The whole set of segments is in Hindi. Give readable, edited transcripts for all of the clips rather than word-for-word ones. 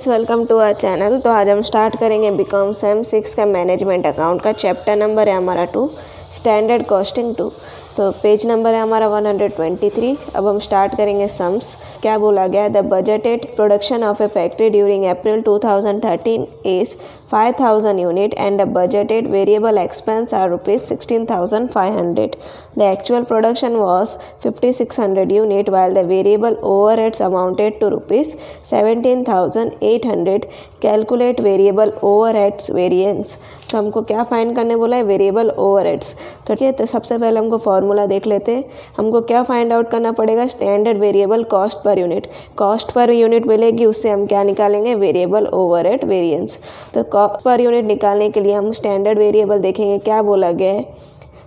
Friends, welcome to our channel. तो आज हम स्टार्ट करेंगे बीकॉम सेम 6 का मैनेजमेंट अकाउंट का। चैप्टर नंबर है हमारा 2, स्टैंडर्ड कॉस्टिंग 2। तो पेज नंबर है हमारा 123। अब हम स्टार्ट करेंगे सम्स। क्या बोला गया है? The budgeted production of a factory during April 2013 is 5000 unit and the budgeted variable expense are ₹16,500. The actual production was 5600 unit while the variable overheads amounted to ₹17,800. Calculate variable overheads variance. तो हमको क्या फाइंड करने बोला है? Variable overheads. तो ठीक है, तो सबसे पहले हमको फॉर्मूला देख लेते हैं। हमको क्या फाइंड आउट करना पड़ेगा? Standard variable cost per unit. Cost per unit मिलेगी, उससे हम क्या निकालेंगे? Variable overhead variance. तो कॉस्ट पर यूनिट निकालने के लिए हम स्टैंडर्ड वेरिएबल देखेंगे। क्या बोला गया है?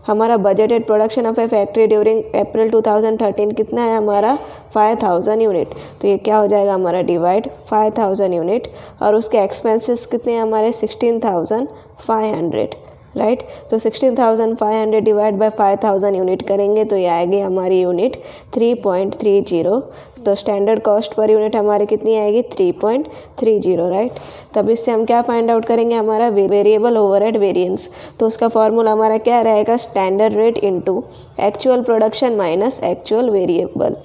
हमारा budgeted production of a factory during April 2013 कितना है हमारा? 5000 यूनिट। तो ये क्या हो जाएगा हमारा? डिवाइड 5000 यूनिट, और उसके एक्सपेंसेस कितने हैं हमारे? 16,500, राइट। तो 16,500 डिवाइड बाय 5000 यूनिट करेंगे तो ये आएगी हमारी यूनिट 3.30। तो स्टैंडर्ड कॉस्ट पर यूनिट हमारी कितनी आएगी? 3.30, राइट। तब इससे हम क्या फाइंड आउट करेंगे? हमारा वेरिएबल ओवरहेड वेरिएंस। तो उसका फॉर्मूला हमारा क्या रहेगा? Standard rate into actual production minus actual variable.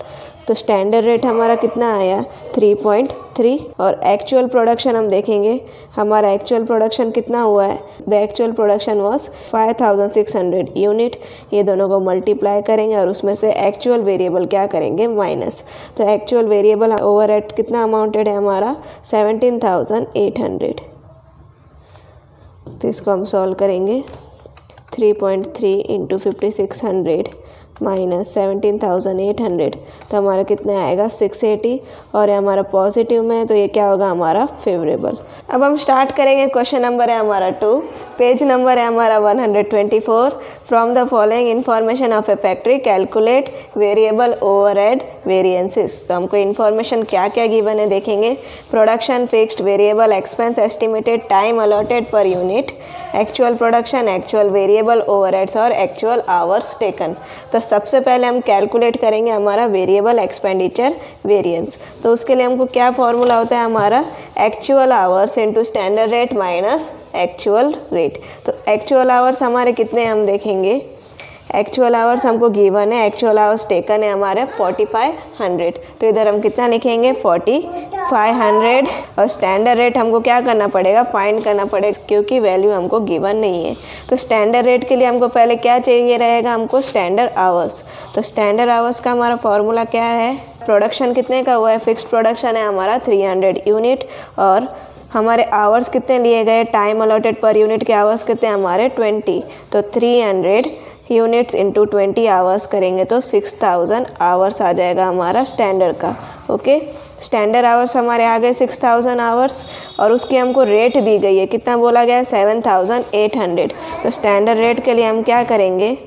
तो स्टैंडर्ड रेट हमारा कितना आया? 3.3, और एक्चुअल प्रोडक्शन हम देखेंगे। हमारा एक्चुअल प्रोडक्शन कितना हुआ है? The actual production was 5600 unit. ये दोनों को मल्टीप्लाई करेंगे और उसमें से एक्चुअल वेरिएबल क्या करेंगे? माइनस। तो एक्चुअल वेरिएबल ओवरहेड कितना अमाउंटेड है हमारा? 17,800। तो इसको हम सॉल्व करेंगे। 3.3 इंटू 5600 माइनस 17,800, तो हमारा कितना आएगा? 680। और ये हमारा पॉजिटिव में है, तो ये क्या होगा? हमारा फेवरेबल। अब हम स्टार्ट करेंगे। क्वेश्चन नंबर है हमारा 2, पेज नंबर है हमारा 124। From the following information of a factory calculate variable overhead variances. तो हमको इन्फॉर्मेशन क्या क्या गिवन है देखेंगे। Production fixed, variable expense estimated, time allotted per unit, actual production, actual variable overheads और एक्चुअल आवर्स टेकन। तो सबसे पहले हम कैलकुलेट करेंगे हमारा वेरिएबल एक्सपेंडिचर वेरिएंस। तो उसके लिए हमको क्या फॉर्मूला होता है हमारा? Actual hours into standard rate minus actual rate. तो एक्चुअल आवर्स हमारे कितने हम देखेंगे। एक्चुअल आवर्स हमको गिवन है, एक्चुअल आवर्स टेकन है हमारे 4500। तो इधर हम कितना लिखेंगे? 4500। और स्टैंडर्ड रेट हमको क्या करना पड़ेगा? फाइंड करना पड़ेगा, क्योंकि वैल्यू हमको गिवन नहीं है। तो स्टैंडर्ड रेट के लिए हमको पहले क्या चाहिए रहेगा? हमको स्टैंडर्ड आवर्स। तो स्टैंडर्ड आवर्स का हमारा फॉर्मूला क्या है? प्रोडक्शन कितने का हुआ है? फिक्स्ड प्रोडक्शन है हमारा 300 यूनिट, और हमारे आवर्स कितने लिए गए? टाइम अलॉटेड पर यूनिट के आवर्स कितने हमारे? 20। तो 300 यूनिट्स इंटू 20 आवर्स करेंगे तो 6000 आवर्स आ जाएगा हमारा स्टैंडर्ड का। ओके, स्टैंडर्ड आवर्स हमारे आ गए 6000 आवर्स, और उसकी हमको रेट दी गई है। कितना बोला गया है? 7800। तो स्टैंडर्ड रेट के लिए हम क्या करेंगे?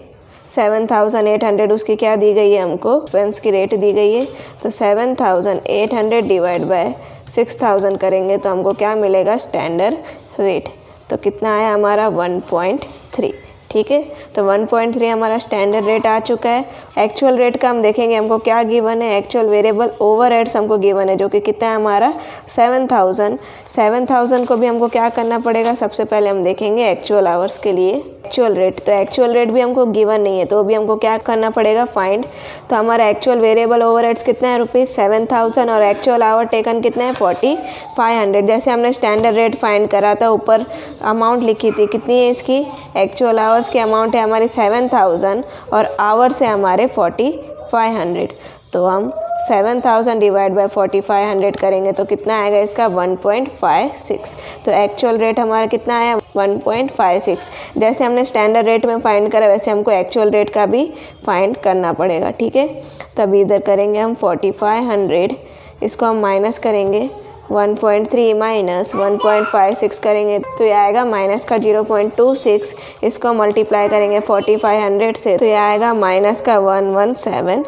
7800 उसकी क्या दी गई है हमको? एक्सपेंस की रेट दी गई है। तो 7800 डिवाइड बाय 6000 करेंगे तो हमको क्या मिलेगा? Standard rate. तो कितना आया हमारा? 1.3। ठीक है, तो 1.3 हमारा स्टैंडर्ड रेट आ चुका है। एक्चुअल रेट का हम देखेंगे, हमको क्या गिवन है? एक्चुअल वेरिएबल ओवरहेड्स हमको गिवन है, जो कि कितना है हमारा? 7000। 7000 को भी हमको क्या करना पड़ेगा? सबसे पहले हम देखेंगे एक्चुअल आवर्स के लिए एक्चुअल रेट। तो एक्चुअल रेट भी हमको गिवन नहीं है, तो भी हमको क्या करना पड़ेगा? फाइंड। तो हमारा एक्चुअल वेरिएबल ओवरहेड्स कितना है? ₹7000, और एक्चुअल आवर टेकन कितना है? 4500। जैसे हमने स्टैंडर्ड रेट फाइंड करा था, ऊपर अमाउंट लिखी थी, कितनी है इसकी? एक्चुअल आवर्स की अमाउंट है हमारी 7000, और आवर्स है हमारे 4500। तो हम 7000 डिवाइड बाय 4500 करेंगे तो कितना आएगा इसका? 1.56। तो एक्चुअल रेट हमारा कितना आया? 1.56। जैसे हमने स्टैंडर्ड रेट में फाइंड करा, वैसे हमको एक्चुअल रेट का भी फाइंड करना पड़ेगा। ठीक है, तब इधर करेंगे हम 4500, इसको हम माइनस करेंगे। 1.3 माइनस 1.56 करेंगे तो ये आएगा माइनस का 0.26। इसको मल्टीप्लाई करेंगे 4500 से, तो ये आएगा माइनस का 1170।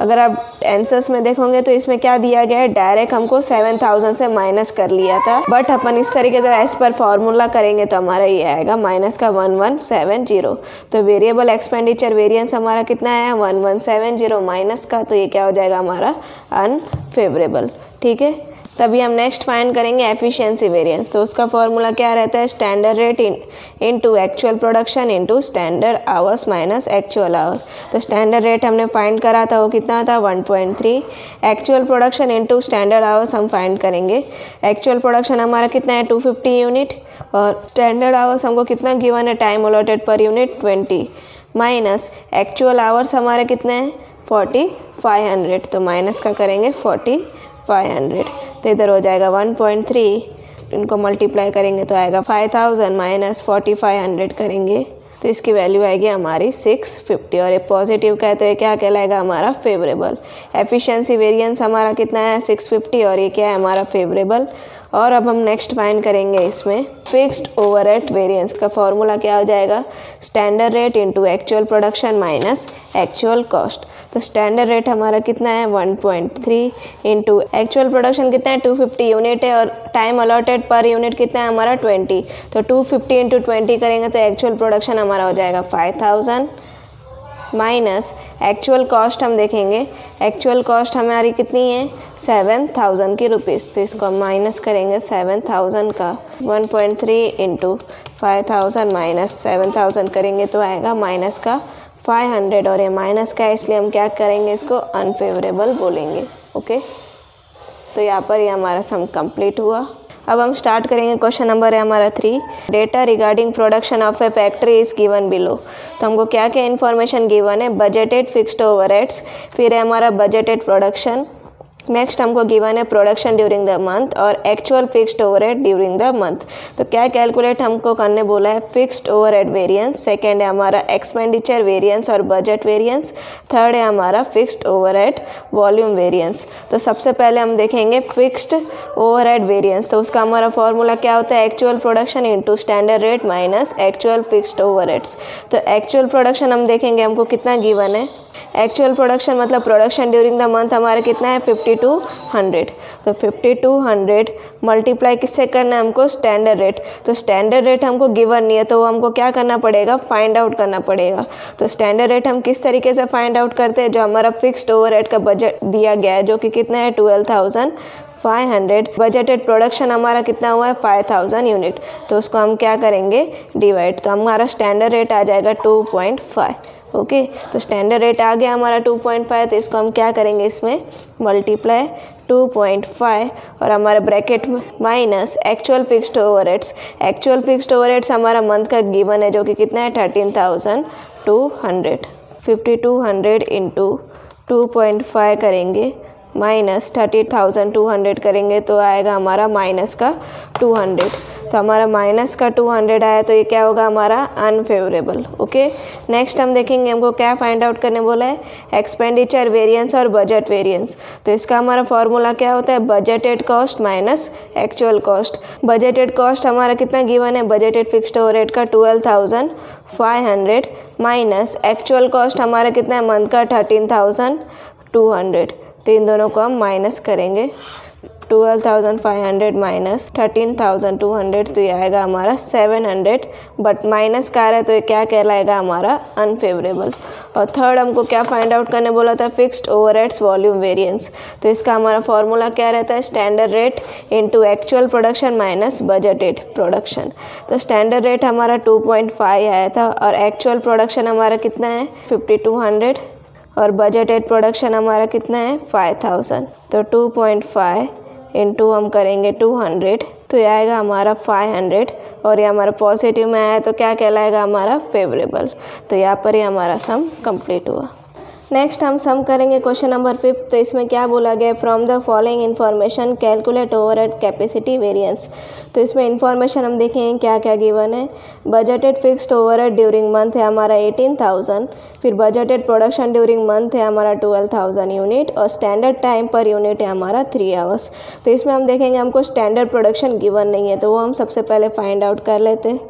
अगर आप आंसर्स में देखोगे तो इसमें क्या दिया गया है? डायरेक्ट हमको 7000 से माइनस कर लिया था, बट अपन इस तरीके से एज पर फॉर्मूला करेंगे तो हमारा ये आएगा माइनस का 1170। तो वेरिएबल एक्सपेंडिचर वेरिएंस हमारा कितना आया? 1170 माइनस का, तो ये क्या हो जाएगा हमारा? अनफेवरेबल। ठीक है, तभी हम नेक्स्ट फाइंड करेंगे एफिशिएंसी वेरिएंस। तो उसका फॉर्मूला क्या रहता है, standard rate into actual production into standard hours minus actual our. तो स्टैंडर्ड रेट हमने फाइंड करा था, वो कितना था 1.3। Actual production into standard hours हम फाइंड करेंगे। एक्चुअल प्रोडक्शन हमारा कितना है 250 यूनिट और स्टैंडर्ड आवर्स हमको कितना गिवन है, time allotted per unit 20 minus actual hours हमारे कितने हैं 4500। तो माइनस का करेंगे 4500। तो इधर हो जाएगा 1.3, इनको मल्टीप्लाई करेंगे तो आएगा 5000 माइनस 4500 करेंगे तो इसकी वैल्यू आएगी हमारी 650। और ये पॉजिटिव का है तो ये क्या कहलाएगा हमारा फेवरेबल। एफिशिएंसी वेरिएंस हमारा कितना है 650 और ये क्या है हमारा फेवरेबल। और अब हम नेक्स्ट फाइंड करेंगे इसमें फिक्स्ड ओवरहेड वेरिएंस का फॉर्मूला क्या हो जाएगा, standard rate into actual production minus actual cost. तो स्टैंडर्ड रेट हमारा कितना है 1.3 इंटू एक्चुअल प्रोडक्शन कितना है 250 यूनिट है और टाइम अलॉटेड पर यूनिट कितना है हमारा 20। तो 250 इंटू 20 करेंगे तो एक्चुअल प्रोडक्शन हमारा हो जाएगा 5000 माइनस एक्चुअल कॉस्ट हम देखेंगे, एक्चुअल कॉस्ट हमारी कितनी है 7000 की रुपीज़। तो इसको हम माइनस करेंगे 7000 का 1.3 इंटू 5000 माइनस 7000 करेंगे तो आएगा माइनस का 500 और ये माइनस का है इसलिए हम क्या करेंगे इसको अनफेवरेबल बोलेंगे। ओके, तो यहाँ पर ये हमारा सम कंप्लीट हुआ। अब हम स्टार्ट करेंगे, क्वेश्चन नंबर है हमारा 3। Data regarding production of a factory is given below. तो हमको क्या क्या इन्फॉर्मेशन गिवन है, बजटेड फिक्स्ड ओवरहेड्स, फिर है हमारा बजटेड प्रोडक्शन, नेक्स्ट हमको गिवन है प्रोडक्शन ड्यूरिंग द मंथ और actual fixed overhead during the month. तो क्या कैलकुलेट हमको करने बोला है, फिक्स्ड ओवरहेड वेरिएंस, सेकेंड है हमारा एक्सपेंडिचर वेरिएंस और बजट वेरिएंस, थर्ड है हमारा फिक्स्ड ओवरहेड वॉल्यूम वेरिएंस। तो सबसे पहले हम देखेंगे फिक्स्ड ओवरहेड वेरिएंस। तो उसका हमारा फॉर्मूला क्या होता है, actual production into standard rate minus actual fixed overheads. तो एक्चुअल प्रोडक्शन हम देखेंगे हमको कितना गिवन है, एक्चुअल प्रोडक्शन मतलब प्रोडक्शन ड्यूरिंग द मंथ हमारा कितना है 5200। तो 5200 मल्टीप्लाई किससे करना है हमको, स्टैंडर्ड रेट। तो स्टैंडर्ड रेट हमको गिवन नहीं है तो वो हमको क्या करना पड़ेगा, फाइंड आउट करना पड़ेगा। तो स्टैंडर्ड रेट हम किस तरीके से फाइंड आउट करते हैं, जो हमारा फिक्स्ड ओवरहेड का बजट दिया गया है जो कि कितना है 12500, बजटेड प्रोडक्शन हमारा कितना हुआ है 5000 यूनिट। तो उसको हम क्या करेंगे डिवाइड, तो हमारा स्टैंडर्ड रेट आ जाएगा 2.5। ओके, तो स्टैंडर्ड रेट आ गया हमारा 2.5 तो इसको हम क्या करेंगे इसमें मल्टीप्लाई 2.5 और हमारे ब्रैकेट में minus actual fixed overheads. Actual fixed overheads हमारा मंथ का गिवन है जो कि कितना है 13200। 5200 इंटू 2.5 करेंगे माइनस 30200 करेंगे तो आएगा हमारा माइनस का 200। तो हमारा माइनस का 200 आया तो ये क्या होगा हमारा अनफेवरेबल। ओके, नेक्स्ट हम देखेंगे हमको क्या फाइंड आउट करने बोला है, एक्सपेंडिचर वेरिएंस और बजट वेरिएंस। तो इसका हमारा फॉर्मूला क्या होता है, budgeted cost minus actual cost. Budgeted cost हमारा कितना गिवन है, बजटेड फिक्स्ड ओवरहेड का 12500 माइनस एक्चुअल कॉस्ट हमारा कितना है मंथ का 13200। तो इन दोनों को हम माइनस करेंगे, 12500 माइनस 13200 तो ये आएगा हमारा 700, बट माइनस का आ रहा है तो ये क्या कहलाएगा हमारा अनफेवरेबल। और थर्ड हमको क्या फाइंड आउट करने बोला था, फिक्स्ड ओवरहेड्स वॉल्यूम वेरिएंस। तो इसका हमारा फॉर्मूला क्या रहता है, standard rate into actual production minus budgeted production. तो स्टैंडर्ड रेट हमारा 2.5 आया था और एक्चुअल प्रोडक्शन हमारा कितना है 5200 और बजटेड प्रोडक्शन हमारा कितना है 5000। तो 2.5 इंटू हम करेंगे 200 तो ये आएगा हमारा 500 और ये हमारा पॉजिटिव में आया तो क्या कहलाएगा हमारा फेवरेबल। तो यहाँ पर ही हमारा सम कंप्लीट हुआ। नेक्स्ट हम सम करेंगे क्वेश्चन नंबर 5। तो इसमें क्या बोला गया, from the following information calculate overhead capacity variance. तो इसमें इन्फॉर्मेशन हम देखेंगे क्या क्या गिवन है। Budgeted fixed overhead during month है हमारा 18000, फिर बजटेड प्रोडक्शन ड्यूरिंग मंथ है हमारा 12000 यूनिट और स्टैंडर्ड टाइम पर यूनिट है हमारा 3 आवर्स। तो इसमें हम देखेंगे हमको स्टैंडर्ड प्रोडक्शन गिवन नहीं है तो वो हम सबसे पहले फाइंड आउट कर लेते हैं।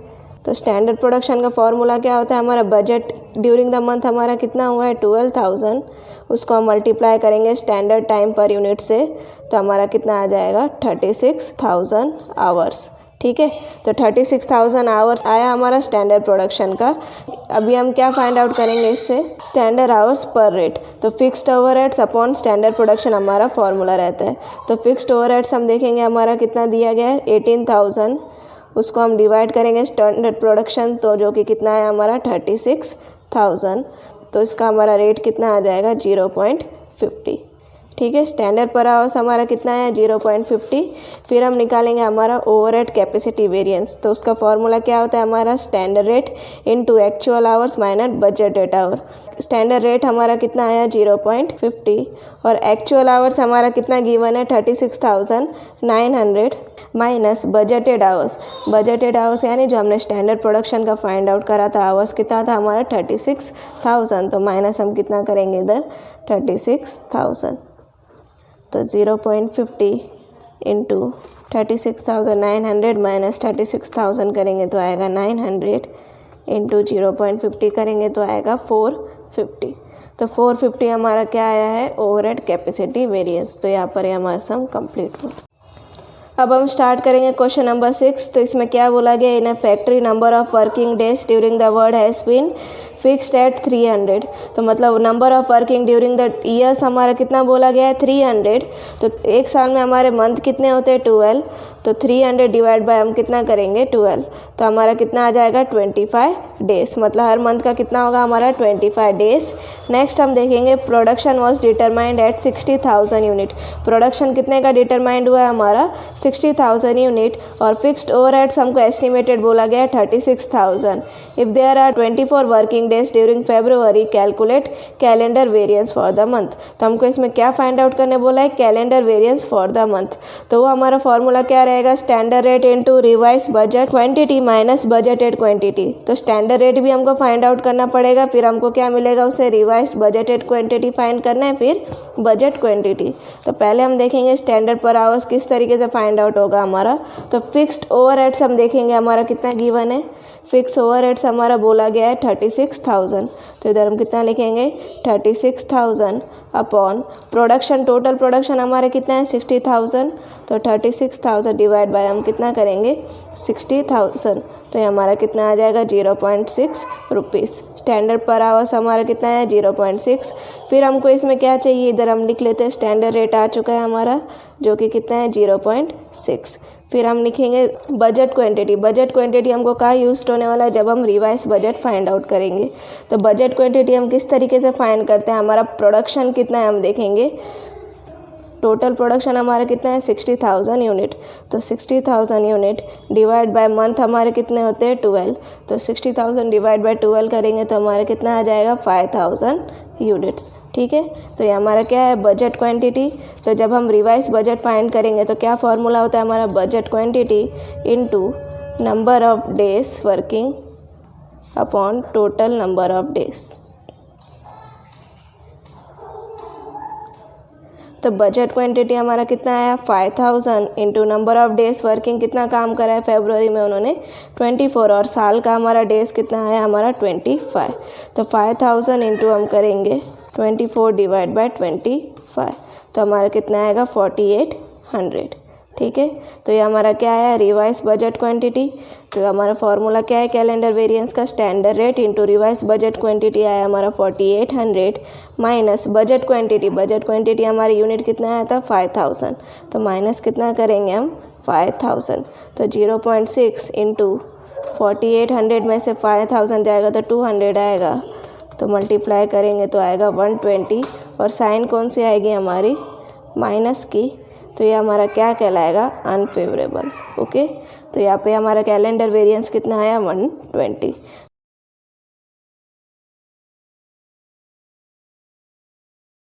तो स्टैंडर्ड प्रोडक्शन का फॉर्मूला क्या होता है, हमारा बजट ड्यूरिंग द मंथ हमारा कितना हुआ है 12000, उसको हम मल्टीप्लाई करेंगे स्टैंडर्ड टाइम पर यूनिट से तो हमारा कितना आ जाएगा 36000 आवर्स। ठीक है। तो 36,000 आवर्स आया हमारा स्टैंडर्ड प्रोडक्शन का। अभी हम क्या फाइंड आउट करेंगे इससे, स्टैंडर्ड आवर्स पर रेट। तो fixed overheads upon standard production हमारा फॉर्मूला रहता है। तो फिक्स्ड ओवरहेड्स हम देखेंगे हमारा कितना दिया गया है 18,000, उसको हम डिवाइड करेंगे स्टैंडर्ड प्रोडक्शन, तो जो कि कितना है हमारा 36,000। तो इसका हमारा रेट कितना आ जाएगा 0.50, ठीक है। स्टैंडर्ड पर आवर्स हमारा कितना है 0.50। फिर हम निकालेंगे हमारा ओवरहेड कैपेसिटी वेरिएंस। तो उसका फॉर्मूला क्या होता है हमारा standard rate into actual hours minus budgeted hour. Standard rate हमारा कितना आया 0.50 और एक्चुअल आवर्स हमारा कितना गिवन है 36,900 minus budgeted hours. Budgeted hours यानी जो हमने स्टैंडर्ड प्रोडक्शन का फाइंड आउट करा था आवर्स कितना था हमारा 36,000। तो माइनस हम कितना करेंगे इधर 36,000। तो 0.50 इंटू 36,900 माइनस 36,000 करेंगे तो आएगा 900 इंटू 0.50 करेंगे तो आएगा 450। तो 450 हमारा क्या आया है ओवरहेड कैपेसिटी वेरिएंस। तो यहाँ पर हमारा सम कंप्लीट हुआ। अब हम स्टार्ट करेंगे क्वेश्चन नंबर 6। तो इसमें क्या बोला गया, in a factory number of working days during the word has been fixed at 300। तो मतलब number of working during the years हमारा कितना बोला गया है 300। तो एक साल में हमारे मंथ कितने होते हैं 12। तो 300 डिवाइड बाय हम कितना करेंगे 12। तो हमारा कितना आ जाएगा 25 डेज। मतलब हर मंथ का कितना होगा हमारा 25 डेज। नेक्स्ट हम देखेंगे production was determined at 60,000 unit. Production कितने का डिटरमाइंड हुआ है हमारा 60,000 यूनिट। और फिक्स्ड ओवरहेड्स हमको एस्टिमेटेड बोला गया है 36,000। If there are 24 working days during February, calculate calendar variance for the month. तो हमको इसमें क्या फाइंड आउट करने बोला है calendar variance for the month. तो वो हमारा फॉर्मूला क्या रहेगा standard rate into revise budget quantity minus budgeted quantity. तो स्टैंडर्ड रेट भी हमको फाइंड आउट करना पड़ेगा, फिर हमको क्या मिलेगा उसे रिवाइज बजटेड क्वांटिटी फाइंड करना है, फिर बजट क्वांटिटी। तो पहले हम देखेंगे स्टैंडर्ड पर आवर्स किस तरीके से फाइंड आउट होगा हमारा। तो फिक्स्ड ओवरहेड्स हम देखेंगे हमारा कितना गिवन है, फिक्स ओवरहेड्स हमारा बोला गया है 36,000। तो इधर हम कितना लिखेंगे 36,000 अपॉन प्रोडक्शन, टोटल प्रोडक्शन हमारे कितना है 60,000। तो 36,000 डिवाइड बाय हम कितना करेंगे 60,000। तो ये हमारा कितना आ जाएगा 0.6 रुपीज़। स्टैंडर्ड पर आवर्स हमारा कितना है 0.6। फिर हमको इसमें क्या चाहिए इधर हम लिख लेते हैं स्टैंडर्ड रेट आ चुका है हमारा जो कि कितना है 0.6। फिर हम लिखेंगे बजट क्वांटिटी। बजट क्वांटिटी हमको कहाँ यूज होने वाला है जब हम रिवाइज बजट फाइंड आउट करेंगे। तो बजट क्वांटिटी हम किस तरीके से फाइंड करते हैं, हमारा प्रोडक्शन कितना है हम देखेंगे। टोटल प्रोडक्शन हमारा कितना है 60,000 यूनिट। तो 60,000 यूनिट डिवाइड बाय मंथ हमारे कितने होते हैं 12। तो 60,000 डिवाइड बाय 12 करेंगे तो हमारा कितना आ जाएगा 5,000 यूनिट्स, ठीक है। तो ये हमारा क्या है बजट क्वांटिटी। तो जब हम रिवाइज बजट फाइंड करेंगे तो क्या फॉर्मूला होता है हमारा budget quantity into number of days working upon total number of days. तो बजट क्वांटिटी हमारा कितना आया 5,000 into number of days working कितना काम करा है फरवरी में उन्होंने 24 और साल का हमारा डेज कितना आया हमारा 25। तो 5,000 इंटू हम करेंगे 24 डिवाइड बाय 25। तो हमारा कितना आएगा 4,800, ठीक है। तो ये हमारा क्या है रिवाइज बजट क्वांटिटी। तो हमारा फॉर्मूला क्या है कैलेंडर वेरिएंस का standard rate into revise budget quantity आया हमारा 4,800 minus budget quantity. Budget quantity हमारी यूनिट कितना आया था 5,000। तो माइनस कितना करेंगे हम 5,000। तो 0.6 इंटू 4,800 में से 5,000 जाएगा तो 200 आएगा। तो मल्टीप्लाई करेंगे तो आएगा 120 और साइन कौन सी आएगी हमारी माइनस की। तो ये हमारा क्या कहलाएगा अनफेवरेबल, ओके। तो यहाँ पे हमारा कैलेंडर वेरिएंस कितना आया 120।